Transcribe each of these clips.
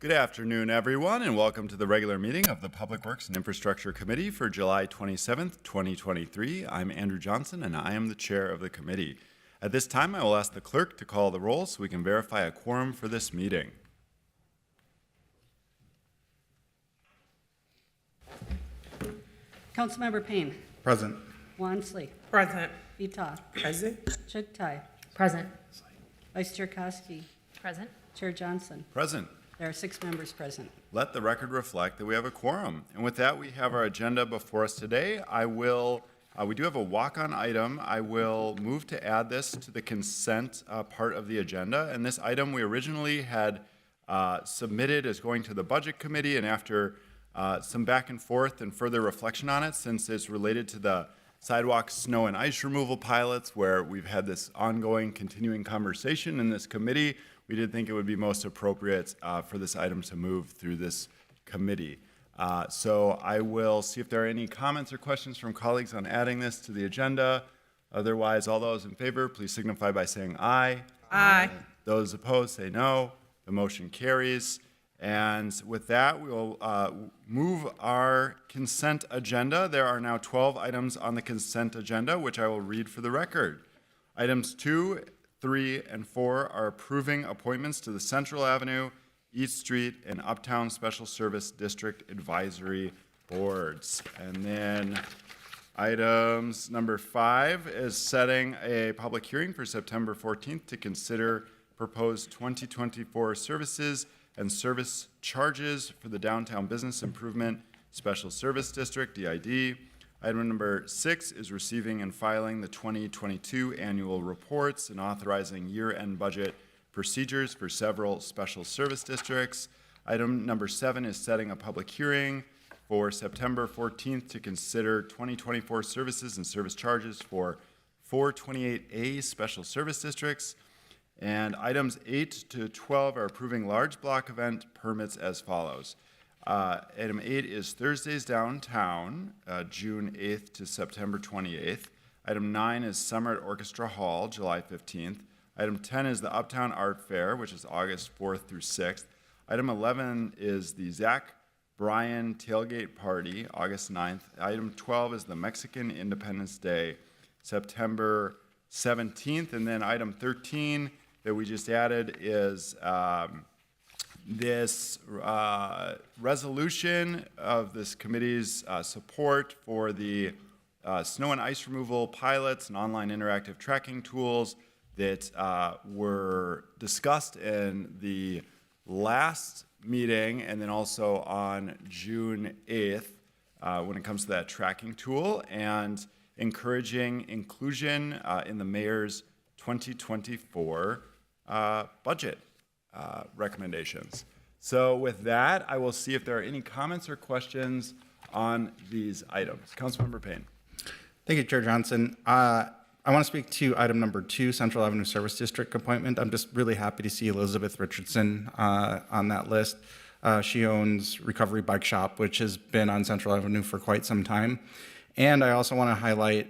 Good afternoon, everyone, and welcome to the regular meeting of the Public Works and Infrastructure Committee for July 27th, 2023. I'm Andrew Johnson, and I am the chair of the committee. At this time, I will ask the clerk to call the roll so we can verify a quorum for this meeting. Councilmember Payne. Present. Wansley. Present. Vita. Present. Chugtai. Present. Vice Chair Koski. Present. Chair Johnson. Present. There are 6 members present. Let the record reflect that we have a quorum. And with that, we have our agenda before us today. We do have a walk-on item. I will move to add this to the consent part of the agenda. And this item we originally had submitted as going to the Budget Committee, and after some back and forth and further reflection on it, since it's related to the sidewalk snow and ice removal pilots, where we've had this ongoing, continuing conversation in this committee, we did think it would be most appropriate for this item to move through this committee. So I will see if there are any comments or questions from colleagues on adding this to the agenda. Otherwise, all those in favor, please signify by saying aye. Aye. Those opposed, say no. The motion carries. And with that, we will move our consent agenda. There are now 12 items on the consent agenda, which I will read for the record. Items 2, 3, and 4 are approving appointments to the Central Avenue, East Street, and Uptown Special Service District Advisory Boards. And then items number 5 is setting a public hearing for September 14th to consider proposed 2024 services and service charges for the Downtown Business Improvement Special Service District, DID. Item number 6 is receiving and filing the 2022 annual reports and authorizing year-end budget procedures for several special service districts. Item number 7 is setting a public hearing for September 14th to consider 2024 services and service charges for 428A special service districts. And items 8 to 12 are approving large block event permits as follows. Item 8 is Thursdays Downtown, June 8th to September 28th. Item 9 is Summer at Orchestra Hall, July 15th. Item 10 is the Uptown Art Fair, which is August 4th through 6th. Item 11 is the Zach Bryan Tailgate Party, August 9th. Item 12 is the Mexican Independence Day, September 17th. And then item 13 that we just added is this resolution of this committee's support for the snow and ice removal pilots and online interactive tracking tools that were discussed in the last meeting and then also on June 8th when it comes to that tracking tool, and encouraging inclusion in the mayor's 2024 budget recommendations. So with that, I will see if there are any comments or questions on these items. Councilmember Payne. Thank you, Chair Johnson. I want to speak to item number 2, Central Avenue Service District appointment. I'm just really happy to see Elizabeth Richardson on that list. She owns Recovery Bike Shop, which has been on Central Avenue for quite some time. And I also want to highlight,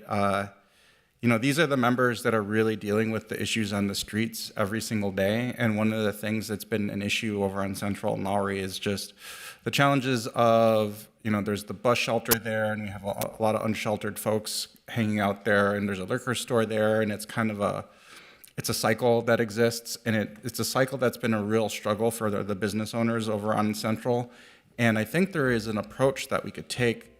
these are the members that are really dealing with the issues on the streets every single day. And one of the things that's been an issue over on Central and Lowry is just the challenges of, there's the bus shelter there, and we have a lot of unsheltered folks hanging out there, and there's a liquor store there, and it's kind of it's a cycle that exists, and it's a cycle that's been a real struggle for the business owners over on Central. And I think there is an approach that we could take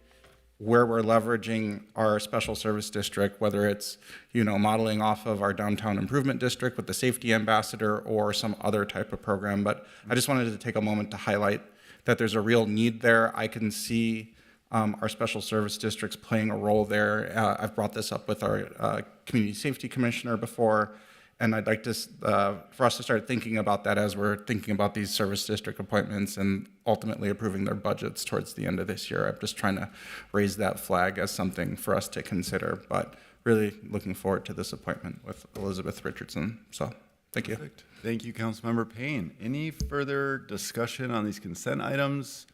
where we're leveraging our special service district, whether it's, modeling off of our downtown improvement district with the safety ambassador or some other type of program. But I just wanted to take a moment to highlight that there's a real need there. I can see our special service districts playing a role there. I've brought this up with our community safety commissioner before, and I'd like to, for us to start thinking about that as we're thinking about these service district appointments and ultimately approving their budgets towards the end of this year. I'm just trying to raise that flag as something for us to consider, but really looking forward to this appointment with Elizabeth Richardson. So thank you. Perfect. Thank you, Councilmember Payne. Any further discussion on these consent items?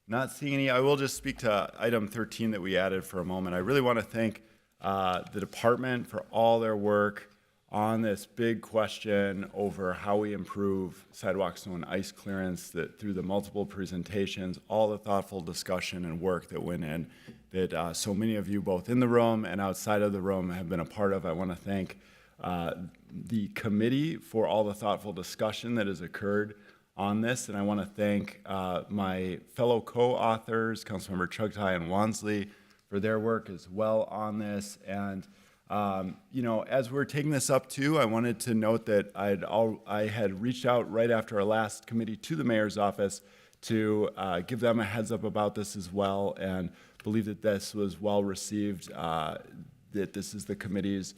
Not seeing any. I will just speak to item 13 that we added for a moment. I really want to thank the department for all their work on this big question over how we improve sidewalk, snow, and ice clearance, that through the multiple presentations, all the thoughtful discussion and work that went in, that so many of you, both in the room and outside of the room, have been a part of. I want to thank the committee for all the thoughtful discussion that has occurred on this, and I want to thank my fellow co-authors, Councilmember Chugtai and Wansley, for their work as well on this. And you know, as we're taking this up too, I wanted to note that I had reached out right after our last committee to the mayor's office to give them a heads up about this as well, and believe that this was well received, that this is the committee's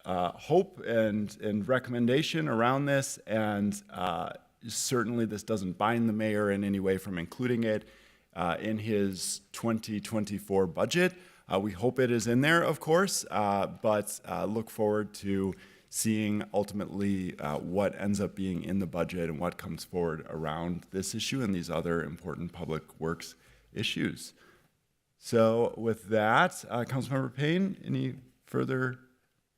hope and recommendation around this, and certainly this doesn't bind the mayor in any way from including it in his 2024 budget. We hope it is in there, of course, but look forward to seeing ultimately what ends up being in the budget and what comes forward around this issue and these other important public works issues. So with that, Councilmember Payne, any further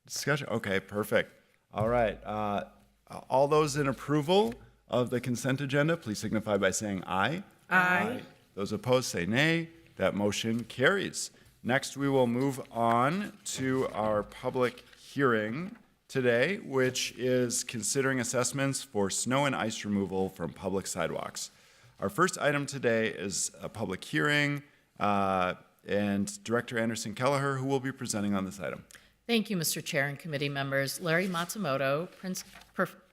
discussion? Okay, perfect. All right. All those in approval of the consent agenda, please signify by saying aye. Aye. Those opposed say nay. That motion carries. Next, we will move on to our public hearing today, which is considering assessments for snow and ice removal from public sidewalks. Our first item today is a public hearing, and Director Anderson Kelleher, who will be presenting on this item. Thank you, Mr. Chair and committee members. Larry Matsumoto,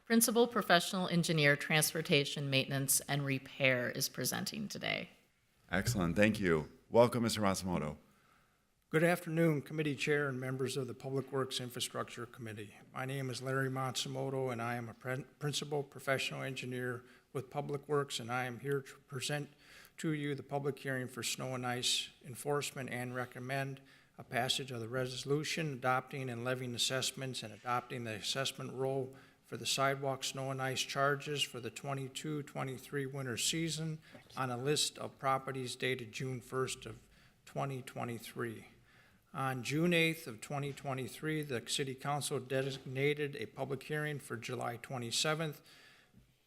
Principal Professional Engineer, Transportation, Maintenance, and Repair, is presenting today. Excellent, thank you. Welcome, Mr. Matsumoto. Good afternoon, Committee Chair and members of the Public Works Infrastructure Committee. My name is Larry Matsumoto, and I am a Principal Professional Engineer with Public Works, and I am here to present to you the public hearing for snow and ice enforcement and recommend a passage of the resolution adopting and levying assessments and adopting the assessment roll for the sidewalk snow and ice charges for the 22-23 winter season on a list of properties dated June 1st of 2023. On June 8th of 2023, the City Council designated a public hearing for July 27th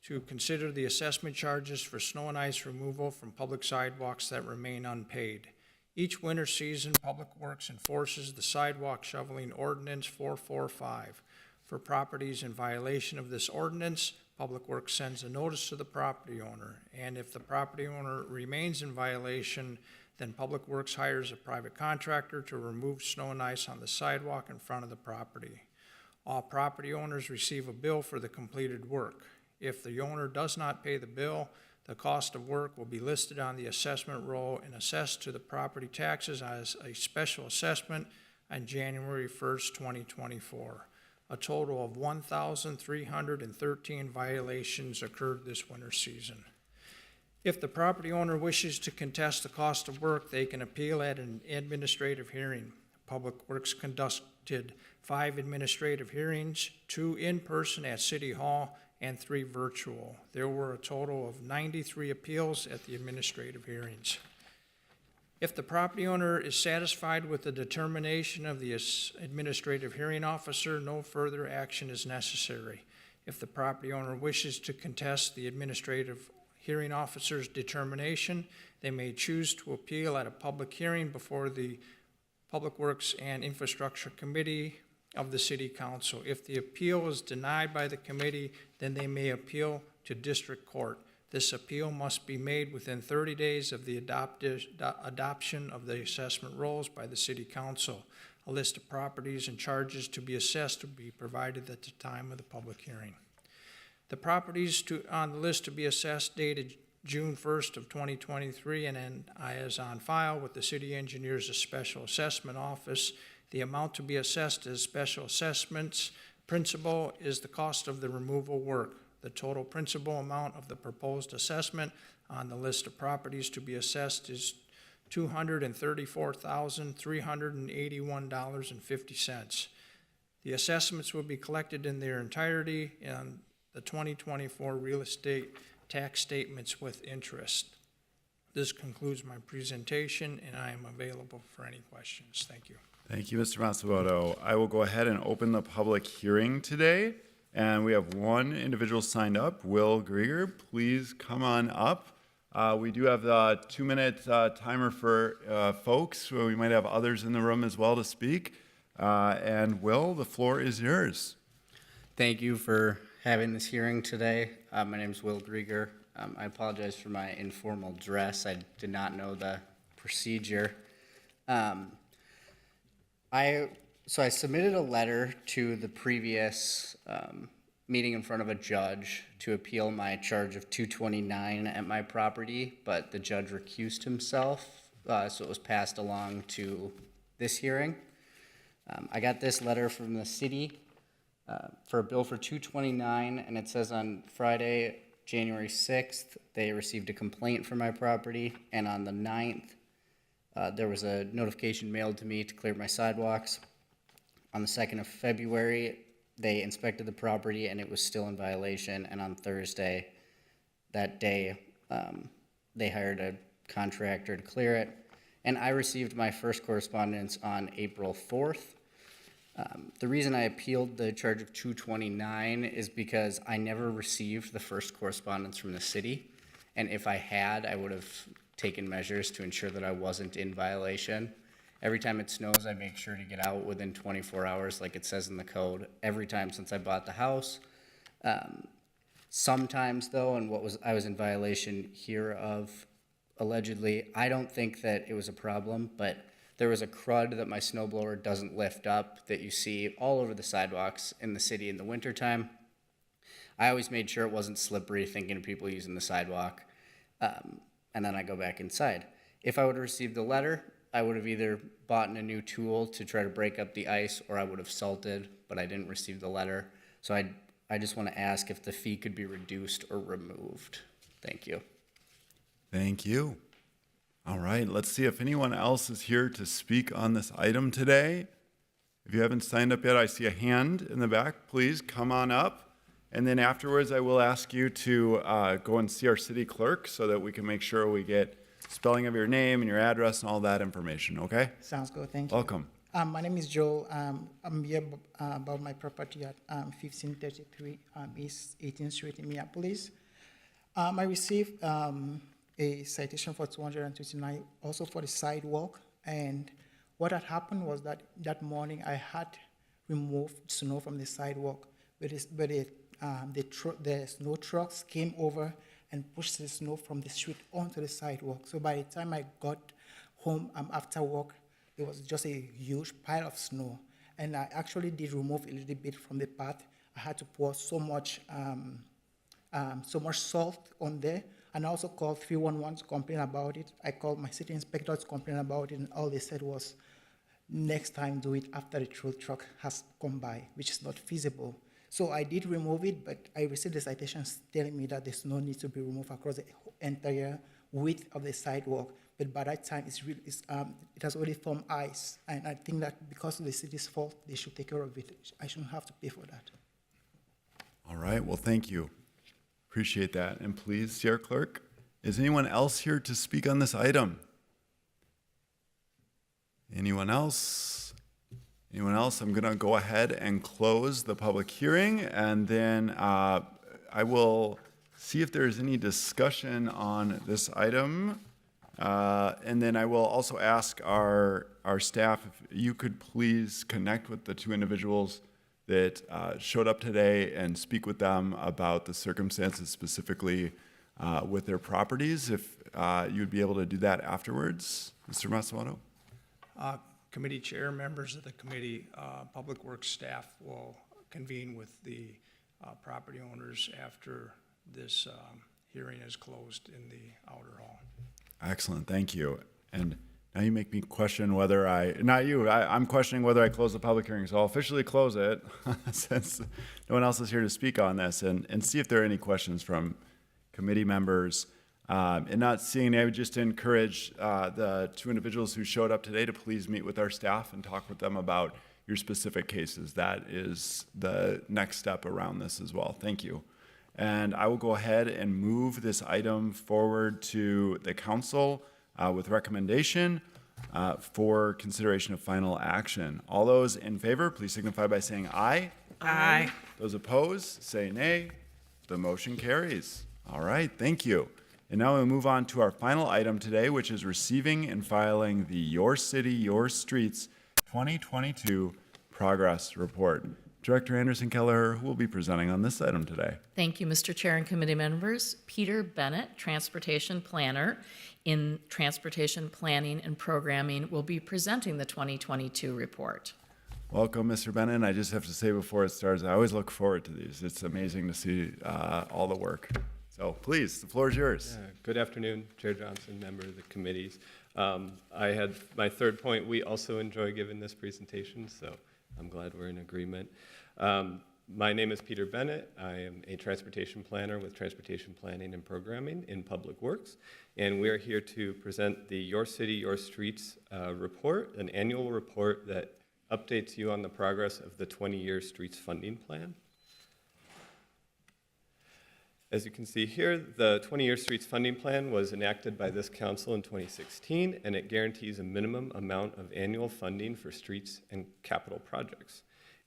to consider the assessment charges for snow and ice removal from public sidewalks that remain unpaid. Each winter season, Public Works enforces the sidewalk shoveling ordinance 445. For properties in violation of this ordinance, Public Works sends a notice to the property owner, and if the property owner remains in violation, then Public Works hires a private contractor to remove snow and ice on the sidewalk in front of the property. All property owners receive a bill for the completed work. If the owner does not pay the bill, the cost of work will be listed on the assessment roll and assessed to the property taxes as a special assessment on January 1st, 2024. A total of 1,313 violations occurred this winter season. If the property owner wishes to contest the cost of work, they can appeal at an administrative hearing. Public Works conducted 5 administrative hearings, 2 in person at City Hall and 3 virtual. There were a total of 93 appeals at the administrative hearings. If the property owner is satisfied with the determination of the administrative hearing officer, no further action is necessary. If the property owner wishes to contest the administrative hearing officer's determination, they may choose to appeal at a public hearing before the Public Works and Infrastructure Committee of the City Council. If the appeal is denied by the committee, then they may appeal to district court. This appeal must be made within 30 days of the adoption of the assessment rolls by the City Council. A list of properties and charges to be assessed will be provided at the time of the public hearing. The properties on the list to be assessed dated June 1st of 2023 and is on file with the City Engineer's Special Assessment Office. The amount to be assessed as special assessments principal is the cost of the removal work. The total principal amount of the proposed assessment on the list of properties to be assessed is $234,381.50. The assessments will be collected in their entirety in the 2024 real estate tax statements with interest. This concludes my presentation, and I am available for any questions. Thank you. Thank you, Mr. Matsumoto. I will go ahead and open the public hearing today. And we have one individual signed up, Will Grieger. Please come on up. We do have the 2-minute timer for folks. So we might have others in the room as well to speak. And Will, the floor is yours. Thank you for having this hearing today. My name is Will Grieger. I apologize for my informal dress. I did not know the procedure. I submitted a letter to the previous meeting in front of a judge to appeal my charge of 229 at my property, but the judge recused himself, so it was passed along to this hearing. I got this letter from the city for a bill for 229, and it says on Friday, January 6th, they received a complaint from my property, and on the 9th, there was a notification mailed to me to clear my sidewalks. On the 2nd of February, they inspected the property and it was still in violation, and on Thursday, that day, they hired a contractor to clear it, and I received my first correspondence on April 4th. The reason I appealed the charge of 229 is because I never received the first correspondence from the city, and if I had, I would have taken measures to ensure that I wasn't in violation. Every time it snows, I make sure to get out within 24 hours, like it says in the code, every time since I bought the house. Sometimes, though, and I was in violation here of allegedly, I don't think that it was a problem, but there was a crud that my snowblower doesn't lift up that you see all over the sidewalks in the city in the wintertime. I always made sure it wasn't slippery, thinking of people using the sidewalk, and then I go back inside. If I would have received the letter, I would have either bought a new tool to try to break up the ice, or I would have salted, but I didn't receive the letter. So I just want to ask if the fee could be reduced or removed. Thank you. Thank you. All right, let's see if anyone else is here to speak on this item today. If you haven't signed up yet, I see a hand in the back. Please come on up. And then afterwards, I will ask you to go and see our city clerk so that we can make sure we get spelling of your name and your address and all that information, okay? Sounds good, thank you. Welcome. My name is Joel. I'm here about my property at 1533 East 18th Street in Minneapolis. I received a citation for 229, also for the sidewalk. And what had happened was that morning I had removed snow from the sidewalk, but the snow trucks came over and pushed the snow from the street onto the sidewalk. So by the time I got home after work, there was just a huge pile of snow. And I actually did remove a little bit from the path. I had to pour so much salt on there. And I also called 311 to complain about it. I called my city inspector to complain about it, and all they said was, next time do it after the tow truck has come by, which is not feasible. So I did remove it, but I received the citations telling me that the snow needs to be removed across the entire width of the sidewalk. But by that time, it has already formed ice. And I think that because of the city's fault, they should take care of it. I shouldn't have to pay for that. All right, well, thank you. Appreciate that. And please, Sierra Clerk, is anyone else here to speak on this item? Anyone else? Anyone else? I'm going to go ahead and close the public hearing, and then I will see if there's any discussion on this item. And then I will also ask our staff if you could please connect with the two individuals that showed up today and speak with them about the circumstances specifically with their properties, if you'd be able to do that afterwards. Mr. Matsumoto? Committee chair, members of the committee, Public Works staff will convene with the property owners after this hearing is closed in the outer hall. Excellent, thank you. And now you make me question whether I'm questioning whether I close the public hearing, so I'll officially close it since no one else is here to speak on this, and see if there are any questions from committee members. And not seeing, I would just encourage the two individuals who showed up today to please meet with our staff and talk with them about your specific cases. That is the next step around this as well. Thank you. And I will go ahead and move this item forward to the council with recommendation for consideration of final action. All those in favor, please signify by saying aye. Aye. Those opposed, say nay. The motion carries. All right, thank you. And now we'll move on to our final item today, which is receiving and filing the Your City, Your Streets 2022 Progress Report. Director Anderson Keller will be presenting on this item today. Thank you, Mr. Chair and committee members. Peter Bennett, Transportation Planner in Transportation Planning and Programming, will be presenting the 2022 report. Welcome, Mr. Bennett. I just have to say before it starts, I always look forward to these. It's amazing to see all the work. So please, the floor is yours. Good afternoon, Chair Johnson, member of the committees. I had my third point. We also enjoy giving this presentation, so I'm glad we're in agreement. My name is Peter Bennett. I am a transportation planner with Transportation Planning and Programming in Public Works, and we are here to present the Your City, Your Streets report, an annual report that updates you on the progress of the 20-year streets funding plan. As you can see here, the 20-year streets funding plan was enacted by this council in 2016, and it guarantees a minimum amount of annual funding for streets and capital projects.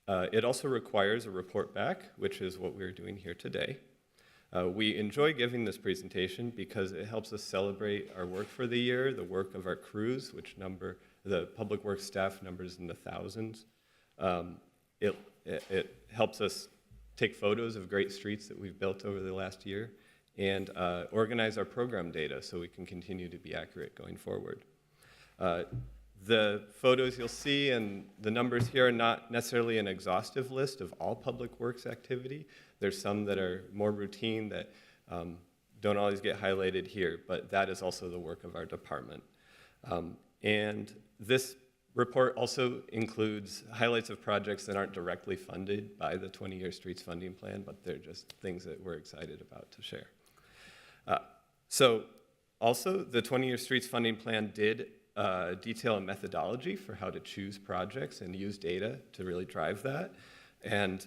It also requires a report back, which is what we're doing here today. We enjoy giving this presentation because it helps us celebrate our work for the year, the work of our crews, which number the public works staff numbers in the thousands. It helps us take photos of great streets that we've built over the last year and organize our program data so we can continue to be accurate going forward. The photos you'll see and the numbers here are not necessarily an exhaustive list of all public works activity. There's some that are more routine that don't always get highlighted here, but that is also the work of our department. And this report also includes highlights of projects that aren't directly funded by the 20-year streets funding plan, but they're just things that we're excited about to share. So also, the 20-year streets funding plan did detail a methodology for how to choose projects and use data to really drive that. And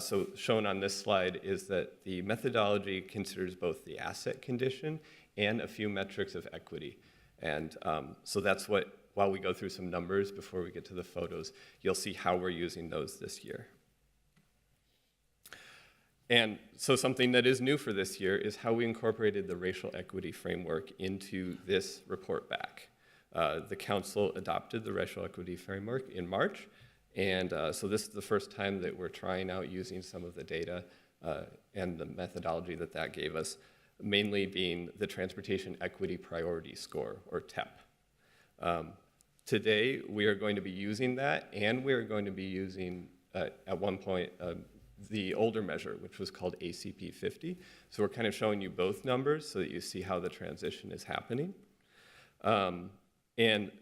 so shown on this slide is that the methodology considers both the asset condition and a few metrics of equity. And so that's what, while we go through some numbers before we get to the photos, you'll see how we're using those this year. And so something that is new for this year is how we incorporated the racial equity framework into this report back. The council adopted the racial equity framework in March, and so this is the first time that we're trying out using some of the data and the methodology that that gave us, mainly being the Transportation Equity Priority Score, or TEP. Today, we are going to be using that, and we are going to be using, at one point, the older measure, which was called ACP 50. So we're kind of showing you both numbers so that you see how the transition is happening. And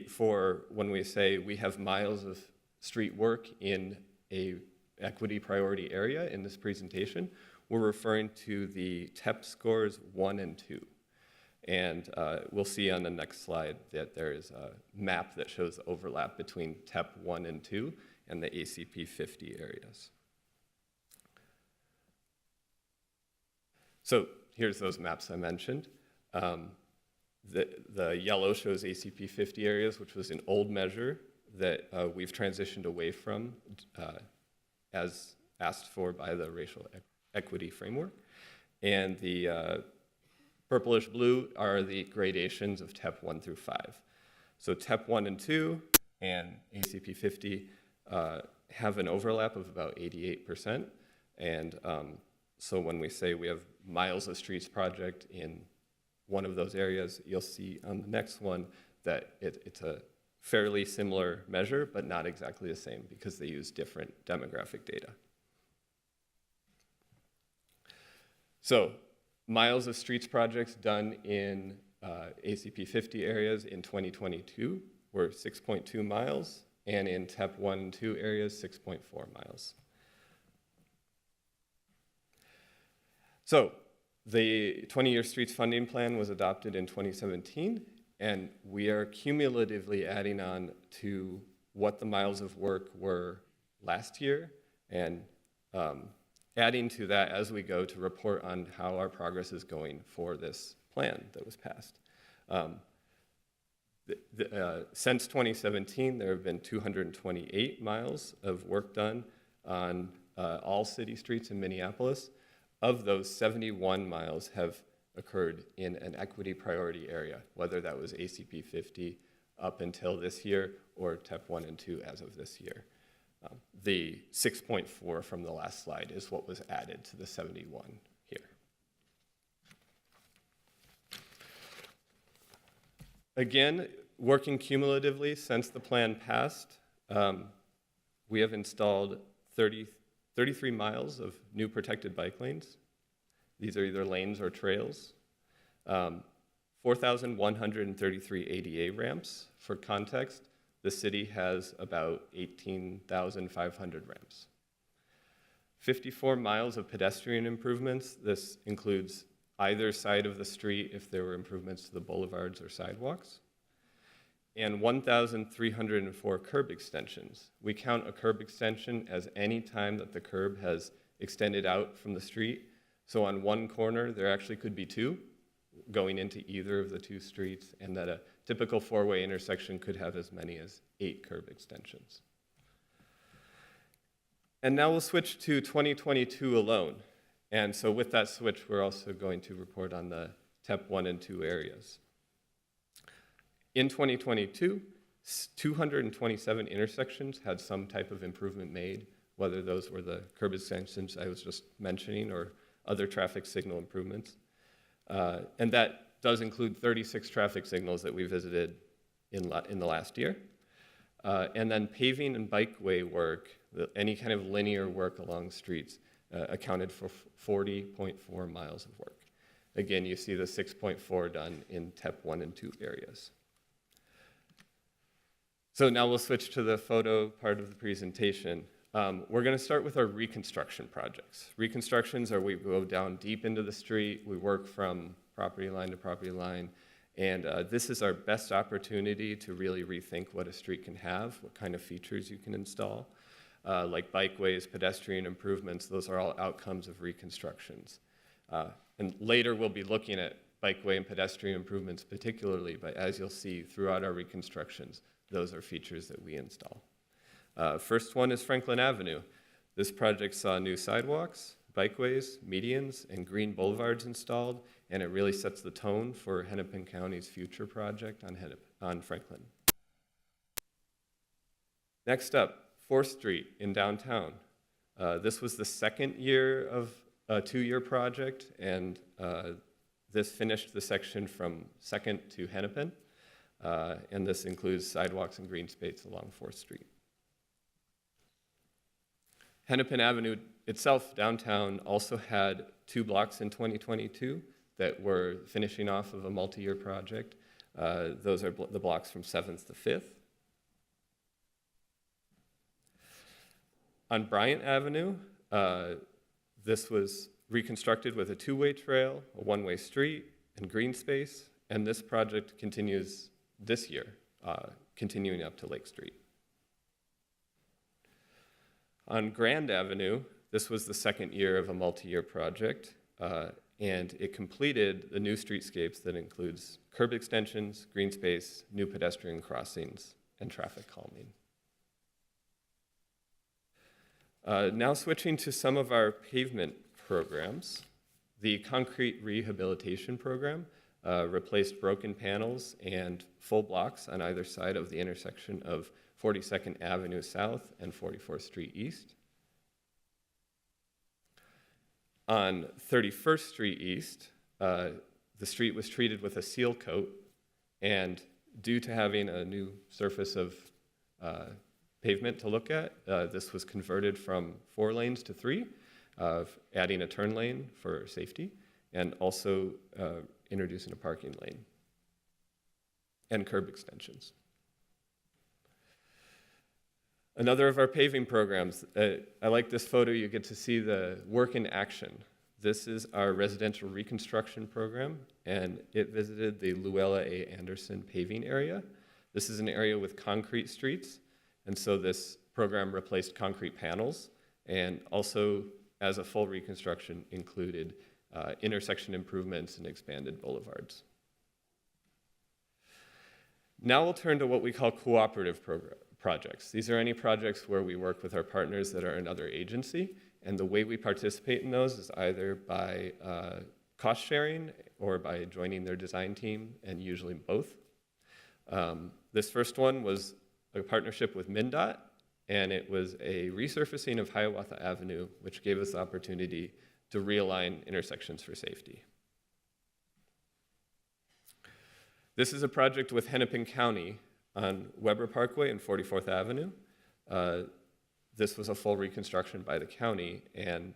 for when we say we have miles of street work in a equity priority area in this presentation, we're referring to the TEP scores 1 and 2. And we'll see on the next slide that there is a map that shows the overlap between TEP 1 and 2 and the ACP 50 areas. So here's those maps I mentioned. The yellow shows ACP 50 areas, which was an old measure that we've transitioned away from as asked for by the racial equity framework. And the purplish blue are the gradations of TEP 1 through 5. So TEP 1 and 2 and ACP 50 have an overlap of about 88%. And so when we say we have miles of streets project in one of those areas, you'll see on the next one that it's a fairly similar measure, but not exactly the same because they use different demographic data. So miles of streets projects done in ACP 50 areas in 2022 were 6.2 miles, and in TEP 1 and 2 areas, 6.4 miles. So the 20-year streets funding plan was adopted in 2017, and we are cumulatively adding on to what the miles of work were last year, and adding to that as we go to report on how our progress is going for this plan that was passed. Since 2017, there have been 228 miles of work done on all city streets in Minneapolis. Of those, 71 miles have occurred in an equity priority area, whether that was ACP 50 up until this year or TEP 1 and 2 as of this year. The 6.4 from the last slide is what was added to the 71 here. Again, working cumulatively since the plan passed, we have installed 33 miles of new protected bike lanes. These are either lanes or trails. 4,133 ADA ramps. For context, the city has about 18,500 ramps. 54 miles of pedestrian improvements. This includes either side of the street if there were improvements to the boulevards or sidewalks. And 1,304 curb extensions. We count a curb extension as any time that the curb has extended out from the street. So on one corner, there actually could be two going into either of the two streets, and that a typical four-way intersection could have as many as 8 curb extensions. And now we'll switch to 2022 alone. And so with that switch, we're also going to report on the TEP 1 and 2 areas. In 2022, 227 intersections had some type of improvement made, whether those were the curb extensions I was just mentioning or other traffic signal improvements. And that does include 36 traffic signals that we visited in the last year. And then paving and bikeway work, any kind of linear work along streets, accounted for 40.4 miles of work. Again, you see the 6.4 done in TEP 1 and 2 areas. So now we'll switch to the photo part of the presentation. We're going to start with our reconstruction projects. Reconstructions are we go down deep into the street, we work from property line to property line, and this is our best opportunity to really rethink what a street can have, what kind of features you can install, like bikeways, pedestrian improvements. Those are all outcomes of reconstructions. And later we'll be looking at bikeway and pedestrian improvements particularly, but as you'll see throughout our reconstructions, those are features that we install. First one is Franklin Avenue. This project saw new sidewalks, bikeways, medians, and green boulevards installed, and it really sets the tone for Hennepin County's future project on Franklin. Next up, 4th Street in downtown. This was the second year of a 2-year project, and this finished the section from 2nd to Hennepin, and this includes sidewalks and green space along 4th Street. Hennepin Avenue itself, downtown, also had 2 blocks in 2022 that were finishing off of a multi-year project. Those are the blocks from 7th to 5th. On Bryant Avenue, this was reconstructed with a 2-way trail, a 1-way street, and green space, and this project continues this year, continuing up to Lake Street. On Grand Avenue, this was the second year of a multi-year project, and it completed the new streetscapes that includes curb extensions, green space, new pedestrian crossings, and traffic calming. Now switching to some of our pavement programs. The concrete rehabilitation program replaced broken panels and full blocks on either side of the intersection of 42nd Avenue South and 44th Street East. On 31st Street East, the street was treated with a seal coat, and due to having a new surface of pavement to look at, this was converted from 4 lanes to 3, adding a turn lane for safety, and also introducing a parking lane and curb extensions. Another of our paving programs, I like this photo, you get to see the work in action. This is our residential reconstruction program, and it visited the Luella A. Anderson paving area. This is an area with concrete streets, and so this program replaced concrete panels and also as a full reconstruction, included intersection improvements and expanded boulevards. Now we'll turn to what we call cooperative projects. These are any projects where we work with our partners that are another agency, and the way we participate in those is either by cost sharing or by joining their design team, and usually both. This first one was a partnership with MnDOT, and it was a resurfacing of Hiawatha Avenue, which gave us the opportunity to realign intersections for safety. This is a project with Hennepin County on Weber Parkway and 44th Avenue. This was a full reconstruction by the county, and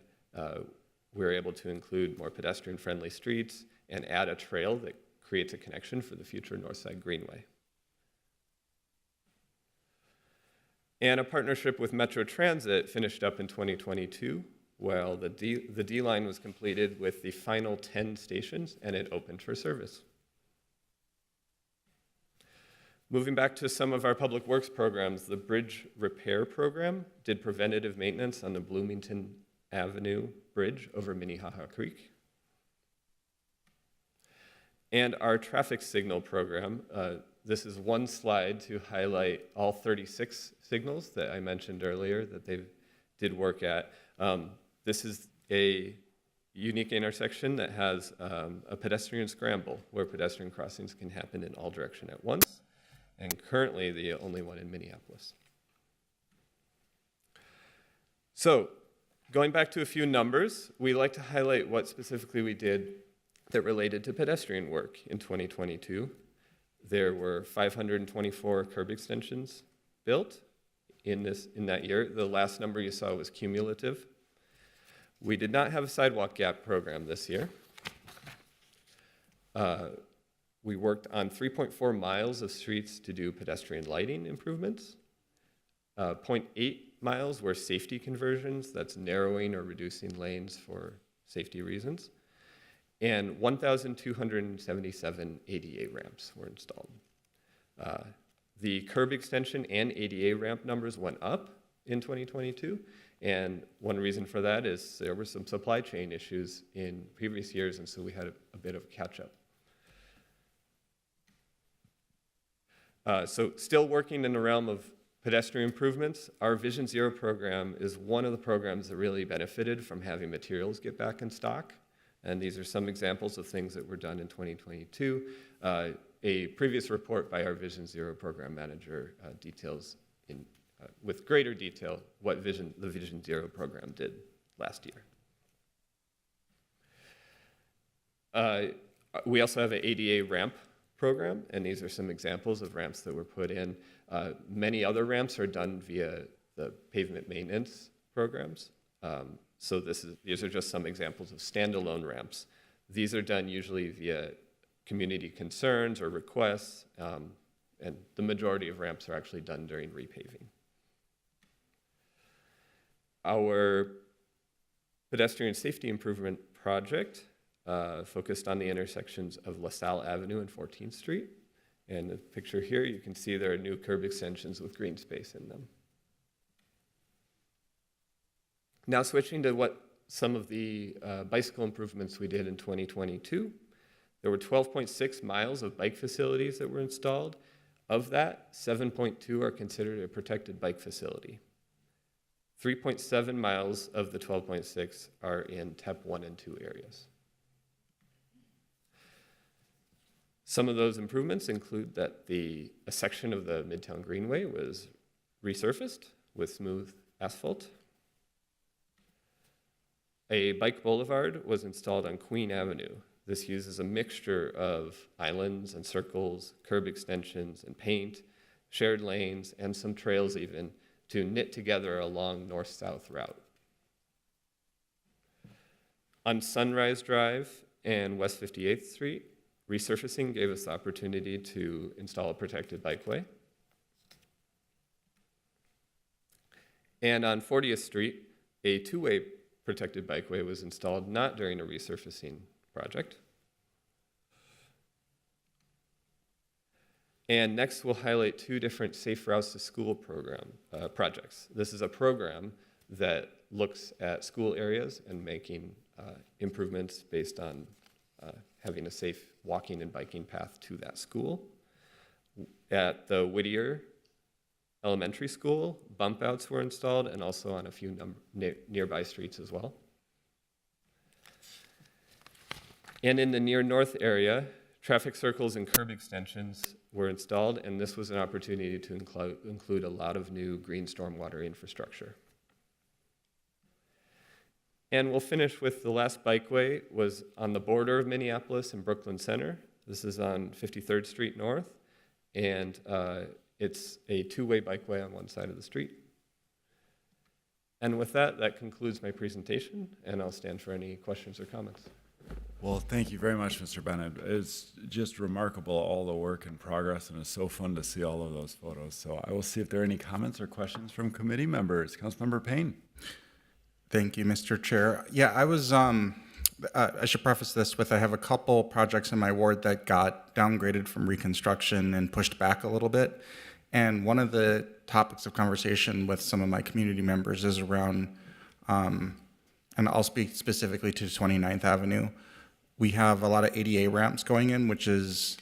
we were able to include more pedestrian-friendly streets and add a trail that creates a connection for the future Northside Greenway. And a partnership with Metro Transit finished up in 2022, while the D-line was completed with the final 10 stations, and it opened for service. Moving back to some of our public works programs, the bridge repair program did preventative maintenance on the Bloomington Avenue Bridge over Minnehaha Creek. And our traffic signal program, this is one slide to highlight all 36 signals that I mentioned earlier that they did work at. This is a unique intersection that has a pedestrian scramble where pedestrian crossings can happen in all directions at once, and currently the only one in Minneapolis. So, going back to a few numbers, we like to highlight what specifically we did that related to pedestrian work in 2022. There were 524 curb extensions built in that year. The last number you saw was cumulative. We did not have a sidewalk gap program this year. We worked on 3.4 miles of streets to do pedestrian lighting improvements. 0.8 miles were safety conversions, that's narrowing or reducing lanes for safety reasons. And 1,277 ADA ramps were installed. The curb extension and ADA ramp numbers went up in 2022, and one reason for that is there were some supply chain issues in previous years, and so we had a bit of a catch-up. So still working in the realm of pedestrian improvements, our Vision Zero program is one of the programs that really benefited from having materials get back in stock. And these are some examples of things that were done in 2022. A previous report by our Vision Zero program manager details with greater detail what the Vision Zero program did last year. We also have an ADA ramp program, and these are some examples of ramps that were put in. Many other ramps are done via the pavement maintenance programs. So these are just some examples of standalone ramps. These are done usually via community concerns or requests, and the majority of ramps are actually done during repaving. Our pedestrian safety improvement project focused on the intersections of LaSalle Avenue and 14th Street. And the picture here, you can see there are new curb extensions with green space in them. Now switching to what some of the bicycle improvements we did in 2022. There were 12.6 miles of bike facilities that were installed. Of that, 7.2 are considered a protected bike facility. 3.7 miles of the 12.6 are in TEP 1 and 2 areas. Some of those improvements include that a section of the Midtown Greenway was resurfaced with smooth asphalt. A bike boulevard was installed on Queen Avenue. This uses a mixture of islands and circles, curb extensions and paint, shared lanes, and some trails even, to knit together a long north-south route. On Sunrise Drive and West 58th Street, resurfacing gave us the opportunity to install a protected bikeway. And on 40th Street, a two-way protected bikeway was installed not during a resurfacing project. And next, we'll highlight two different Safe Routes to School projects. This is a program that looks at school areas and making improvements based on having a safe walking and biking path to that school. At the Whittier Elementary School, bump outs were installed and also on a few nearby streets as well. And in the near north area, traffic circles and curb extensions were installed, and this was an opportunity to include a lot of new green stormwater infrastructure. And we'll finish with the last bikeway was on the border of Minneapolis and Brooklyn Center. This is on 53rd Street North, and it's a two-way bikeway on one side of the street. And with that, that concludes my presentation, and I'll stand for any questions or comments. Well, thank you very much, Mr. Bennett. It's just remarkable, all the work and progress, and it's so fun to see all of those photos. So I will see if there are any comments or questions from committee members. Councilmember Payne. Thank you, Mr. Chair. Yeah, I should preface this with I have a couple projects in my ward that got downgraded from reconstruction and pushed back a little bit. And one of the topics of conversation with some of my community members is around, and I'll speak specifically to 29th Avenue. We have a lot of ADA ramps going in, which is,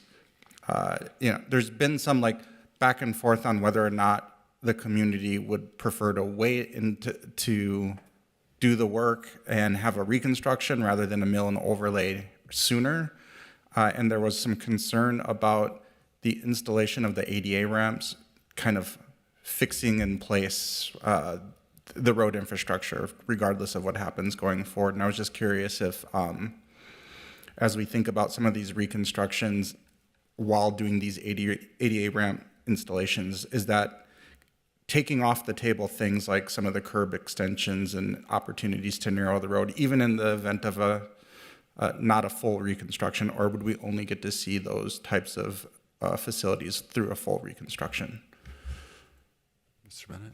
there's been some like back and forth on whether or not the community would prefer to wait to do the work and have a reconstruction rather than a mill and overlay sooner. And there was some concern about the installation of the ADA ramps kind of fixing in place the road infrastructure, regardless of what happens going forward. And I was just curious if, as we think about some of these reconstructions while doing these ADA ramp installations, is that taking off the table things like some of the curb extensions and opportunities to narrow the road, even in the event of not a full reconstruction, or would we only get to see those types of facilities through a full reconstruction? Mr. Bennett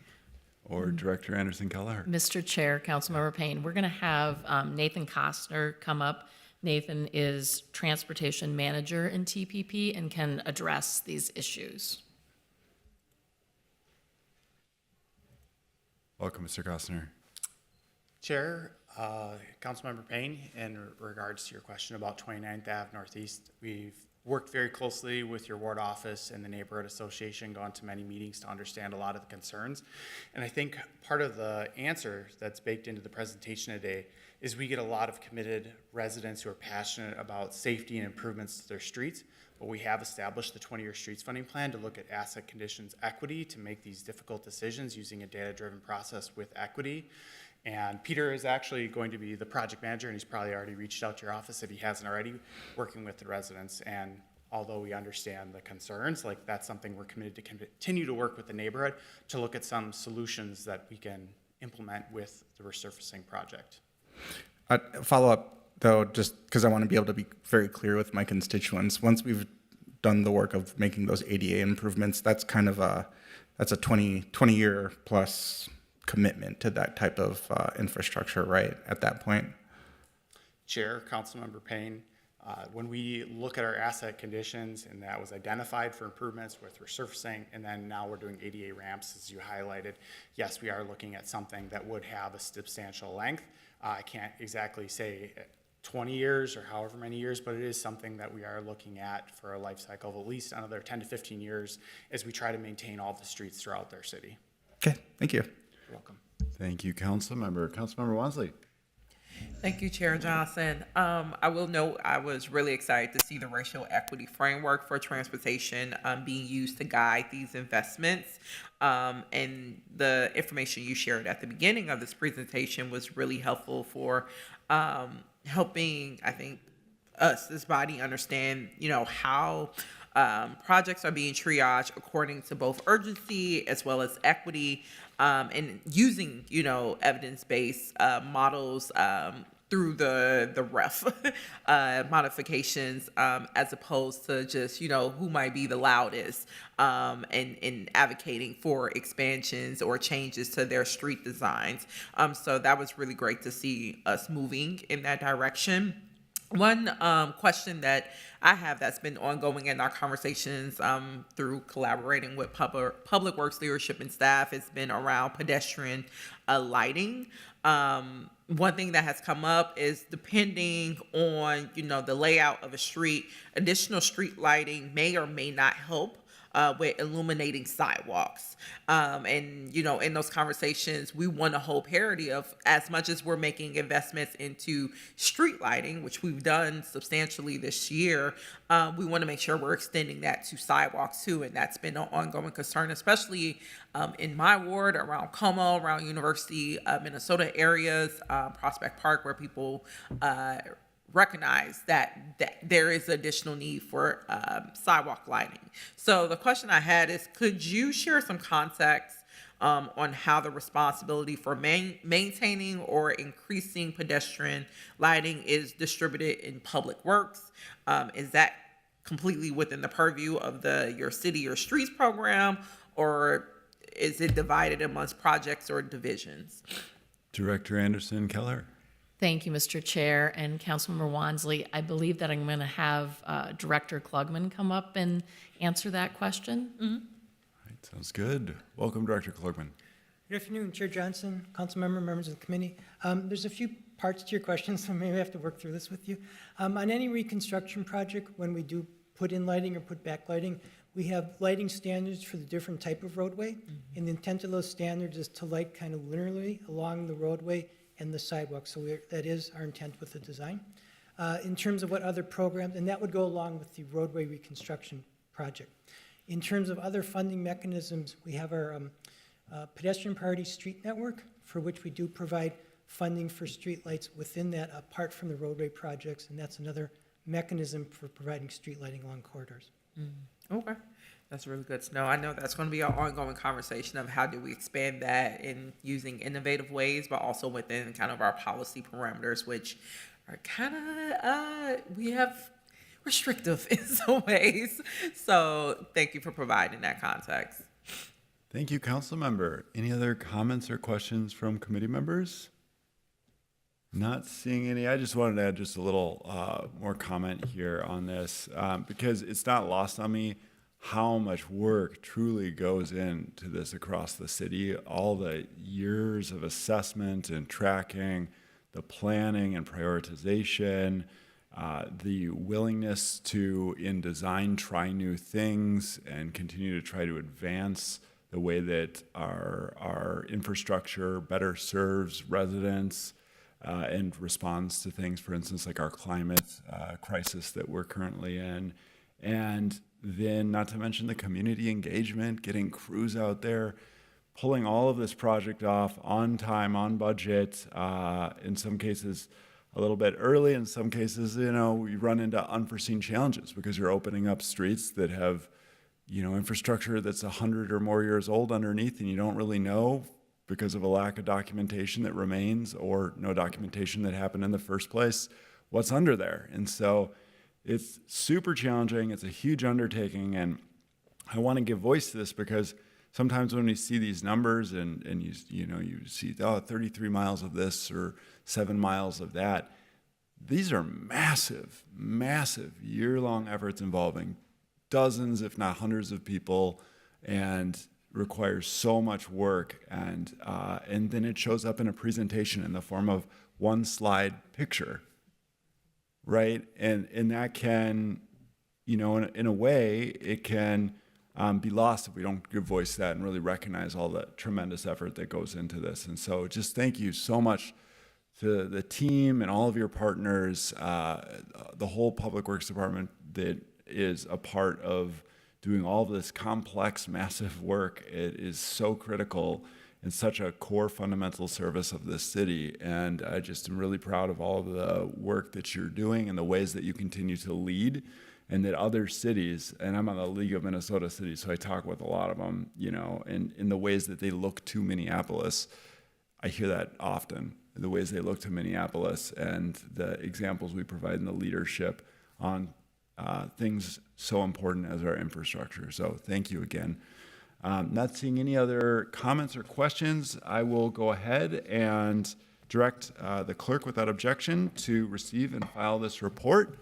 or Director Anderson Kelleher. Mr. Chair, Councilmember Payne, we're going to have Nathan Costner come up. Nathan is Transportation Manager in TPP and can address these issues. Welcome, Mr. Costner. Chair, Councilmember Payne, in regards to your question about 29th Ave Northeast, we've worked very closely with your ward office and the neighborhood association, gone to many meetings to understand a lot of the concerns. And I think part of the answer that's baked into the presentation today is we get a lot of committed residents who are passionate about safety and improvements to their streets. But we have established the 20-year streets funding plan to look at asset conditions equity to make these difficult decisions using a data-driven process with equity. And Peter is actually going to be the project manager, and he's probably already reached out to your office if he hasn't already, working with the residents. And although we understand the concerns, like that's something we're committed to continue to work with the neighborhood to look at some solutions that we can implement with the resurfacing project. Follow up though, just because I want to be able to be very clear with my constituents. Once we've done the work of making those ADA improvements, that's kind of that's a 20-year plus commitment to that type of infrastructure, right, at that point? Chair, Councilmember Payne, when we look at our asset conditions, and that was identified for improvements with resurfacing, and then now we're doing ADA ramps, as you highlighted, yes, we are looking at something that would have a substantial length. I can't exactly say 20 years or however many years, but it is something that we are looking at for a life cycle of at least another 10 to 15 years as we try to maintain all the streets throughout their city. Okay, thank you. You're welcome. Thank you, Councilmember. Councilmember Wansley. Thank you, Chair Johnson. I will note I was really excited to see the racial equity framework for transportation being used to guide these investments. And the information you shared at the beginning of this presentation was really helpful for helping, I think, us, this body, understand, how projects are being triaged according to both urgency as well as equity, and using, evidence-based models through the REF modifications, as opposed to just, who might be the loudest in advocating for expansions or changes to their street designs. So that was really great to see us moving in that direction. One question that I have that's been ongoing in our conversations through collaborating with public works leadership and staff has been around pedestrian lighting. One thing that has come up is depending on, the layout of a street, additional street lighting may or may not help with illuminating sidewalks. And, in those conversations, we want to hold parity of as much as we're making investments into street lighting, which we've done substantially this year, we want to make sure we're extending that to sidewalks too. And that's been an ongoing concern, especially in my ward around Como, around University of Minnesota areas, Prospect Park, where people recognize that there is additional need for sidewalk lighting. So the question I had is, could you share some context on how the responsibility for maintaining or increasing pedestrian lighting is distributed in public works? Is that completely within the purview of your city or streets program, or is it divided amongst projects or divisions? Director Anderson Keller. Thank you, Mr. Chair and Councilmember Wansley. I believe that I'm going to have Director Klugman come up and answer that question. All right, sounds good. Welcome, Director Klugman. Good afternoon, Chair Johnson, council member, members of the committee. There's a few parts to your question, so maybe I have to work through this with you. On any reconstruction project, when we do put in lighting or put back lighting, we have lighting standards for the different type of roadway. And the intent of those standards is to light kind of linearly along the roadway and the sidewalk. So that is our intent with the design. In terms of what other programs, and that would go along with the roadway reconstruction project. In terms of other funding mechanisms, we have our pedestrian priority street network, for which we do provide funding for street lights within that, apart from the roadway projects, and that's another mechanism for providing street lighting along corridors. Okay. That's really good to know. I know that's going to be an ongoing conversation of how do we expand that in using innovative ways, but also within kind of our policy parameters, which are kind of, we have restrictive in some ways. So thank you for providing that context. Thank you, Council Member. Any other comments or questions from committee members? Not seeing any. I just wanted to add just a little more comment here on this because it's not lost on me how much work truly goes into this across the city. All the years of assessment and tracking, the planning and prioritization, the willingness to, in design, try new things and continue to try to advance the way that our infrastructure better serves residents and responds to things, for instance, like our climate crisis that we're currently in. And then not to mention the community engagement, getting crews out there, pulling all of this project off on time, on budget, in some cases a little bit early, in some cases, we run into unforeseen challenges because you're opening up streets that have, infrastructure that's 100 or more years old underneath, and you don't really know because of a lack of documentation that remains or no documentation that happened in the first place, what's under there. And so it's super challenging. It's a huge undertaking. And I want to give voice to this because sometimes when we see these numbers and you see, 33 miles of this or 7 miles of that, these are massive, massive year-long efforts involving dozens, if not hundreds of people, and requires so much work. And then it shows up in a presentation in the form of one slide picture. Right, and that can, in a way, it can be lost if we don't give voice to that and really recognize all the tremendous effort that goes into this. And so, just thank you so much to the team and all of your partners, the whole Public Works Department that is a part of doing all of this complex, massive work. It is so critical and such a core fundamental service of this city. And I just am really proud of all of the work that you're doing and the ways that you continue to lead, and that other cities, and I'm on the League of Minnesota Cities, so I talk with a lot of them, and in the ways that they look to Minneapolis. I hear that often, the ways they look to Minneapolis and the examples we provide in the leadership on things so important as our infrastructure. So thank you again. Not seeing any other comments or questions, I will go ahead and direct the clerk without objection to receive and file this report.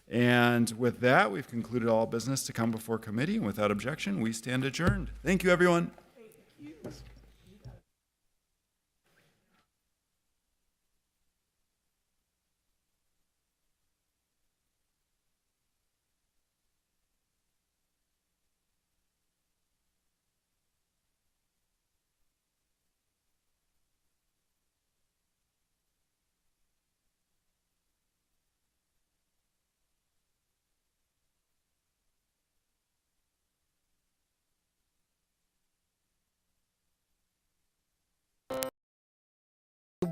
And with that, we've concluded all business to come before committee. And without objection, we stand adjourned. Thank you, everyone.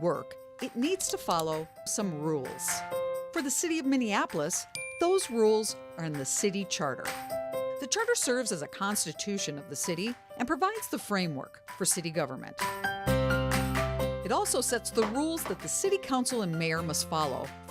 Work, it needs to follow some rules. For the City of Minneapolis, those rules are in the city charter. The charter serves as a constitution of the city and provides the framework for city government. It also sets the rules that the city council and mayor must follow